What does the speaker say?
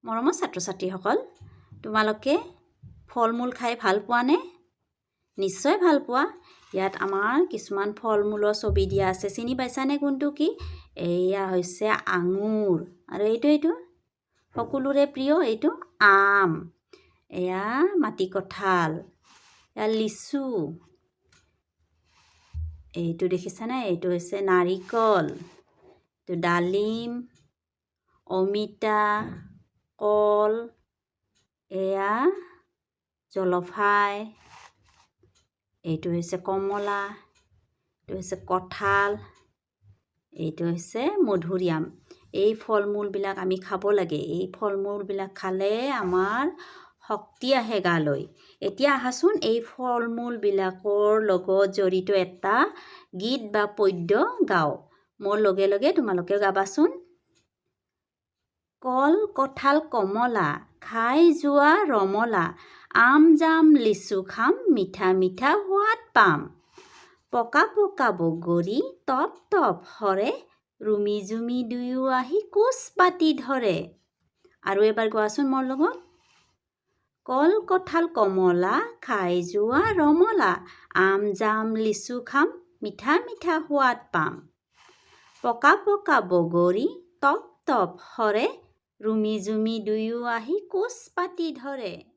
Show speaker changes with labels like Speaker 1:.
Speaker 1: মৰমৰ ছাত্ৰ-ছাত্ৰীসকল, তোমালোকে ফল-মূল খাই ভাল পোৱানে? নিশ্চয় ভাল পোৱা। ইয়াত আমাৰ কিছুমান ফল-মূলৰ ছবি দিয়া আছে। চিনি পাইছানে কোনটো কি? এয়া হৈছে আঙুৰ। আৰু এইটো সকলোৰে প্ৰিয় এইটো আম। এয়া মাটি কঁঠাল। এয়া লিচু। এইটো দেখিছানে? এইটো হৈছে নাৰিকল। এইটো ডালিম, অমিতা, কল, এয়া জলফাই, এইটো হৈছে কমলা, এইটো হৈছে কঁঠাল, এইটো হৈছে মধুৰিআম। এই ফল-মূলবিলাক আমি খাব লাগে। এই ফল-মূলবিলাক খালে আমাৰ শক্তি আহে গালৈ। এতিয়া আহাচোন এই ফল-মূলবিলাকৰ লগত জড়িত এটা গীত বা পদ্য গাওঁ। মোৰ লগে লগে তোমালোকে গাবাচোন। কল, কঁঠাল, কমলা, খাই যোৱা ৰমলা, আম, জাম, লিচু খাম, মিঠা মিঠা সোৱাদ পাম। পকা পকা বগৰী, টপ টপ সৰে, ৰুমি জুমি দুয়ো আহি কোচ পাতি ধৰে। আৰু এবাৰ গোৱাচোন মোৰ লগত। কল, কঁঠাল, কমলা, খাই যোৱা ৰমলা, আম, জাম, লিচু খাম, মিঠা মিঠা সোৱাদ পাম। পকা পকা বগৰী, টপ টপ সৰে, ৰুমি জুমি দুয়ো আহি কোচ পাতি ধৰে।